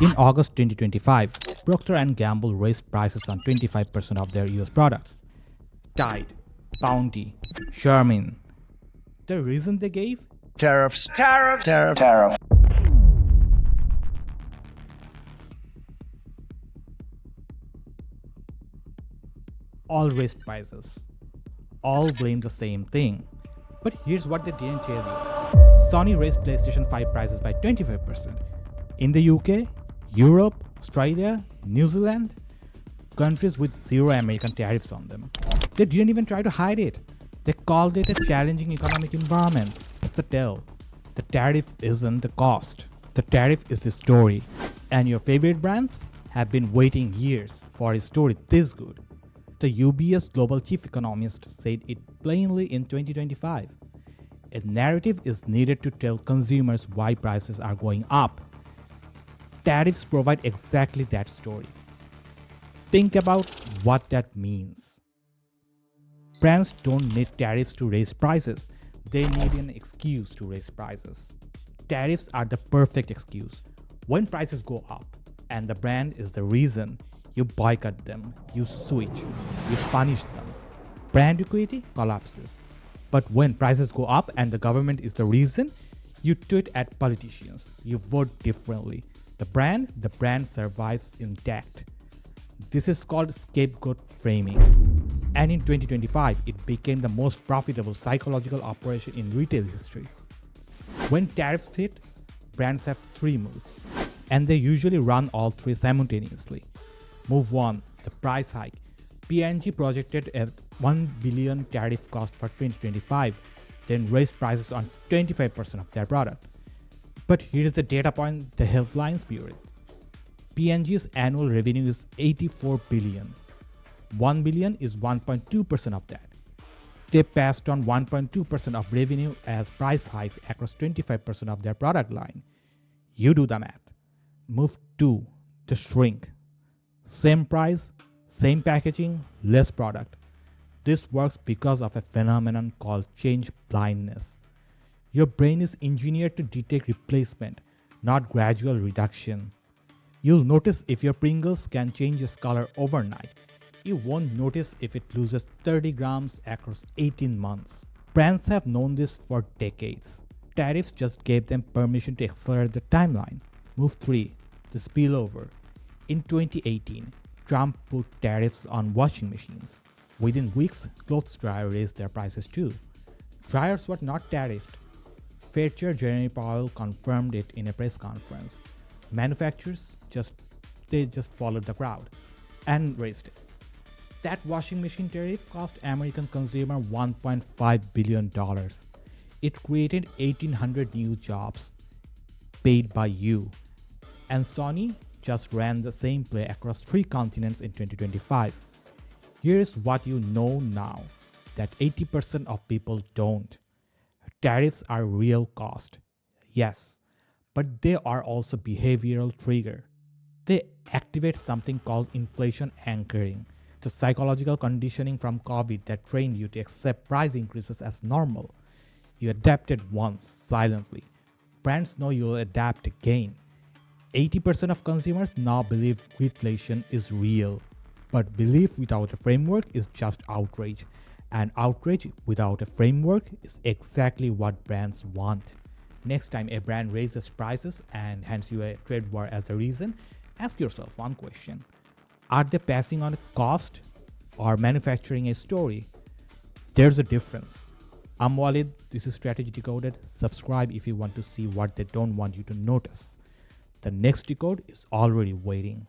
In August 2025, Procter & Gamble raised prices on 25% of their US products. Tide, Bounty, Charmin. The reason they gave? Tariffs. Tariff. All raised prices. All blame the same thing. But here's what they didn't tell you. Sony raised PlayStation 5 prices by 25%. In the UK, Europe, Australia, New Zealand, countries with zero American tariffs on them. They didn't even try to hide it. They called it a challenging economic environment. That's the tell. The tariff isn't the cost. The tariff is the story. And your favorite brands have been waiting years for a story this good. The UBS Global Chief Economist said it plainly in 2025. A narrative is needed to tell consumers why prices are going up. Tariffs provide exactly that story. Think about what that means. Brands don't need tariffs to raise prices. They need an excuse to raise prices. Tariffs are the perfect excuse. When prices go up and the brand is the reason, you boycott them, you switch, you punish them. Brand equity collapses. But when prices go up and the government is the reason, you tweet at politicians, you vote differently. The brand survives intact. This is called scapegoat framing. And in 2025, it became the most profitable psychological operation in retail history. When tariffs hit, brands have three moves, and they usually run all three simultaneously. Move 1, the price hike. P&G projected a $1 billion tariff cost for 2025, then raised prices on 25% of their product. But here's the data point the headlines bureau. P&G's annual revenue is $84 billion. $1 billion is 1.2% of that. They passed on 1.2% of revenue as price hikes across 25% of their product line. You do the math. Move 2, the shrink. Same price, same packaging, less product. This works because of a phenomenon called change blindness. Your brain is engineered to detect replacement, not gradual reduction. You'll notice if your Pringles can change its color overnight. You won't notice if it loses 30 grams across 18 months. Brands have known this for decades. Tariffs just gave them permission to accelerate the timeline. Move 3, the spillover. In 2018, Trump put tariffs on washing machines. Within weeks, clothes dryers raised their prices too. Dryers were not tariffed. Fed Chair Jeremy Powell confirmed it in a press conference. Manufacturers just followed the crowd and raised it. That washing machine tariff cost American consumer $1.5 billion. It created 1,800 new jobs paid by you. And Sony just ran the same play across 3 continents in 2025. Here's what you know now that 80% of people don't. Tariffs are real cost, yes, but they are also behavioral trigger. They activate something called inflation anchoring, the psychological conditioning from COVID that trained you to accept price increases as normal. You adapted once, silently. Brands know you'll adapt again. 80% of consumers now believe greedflation is real. But belief without a framework is just outrage. And outrage without a framework is exactly what brands want. Next time a brand raises prices and hands you a trade war as a reason, ask yourself one question. Are they passing on a cost or manufacturing a story? There's a difference. I'm Walid, this is Strategy Decoded. Subscribe if you want to see what they don't want you to notice. The next decode is already waiting.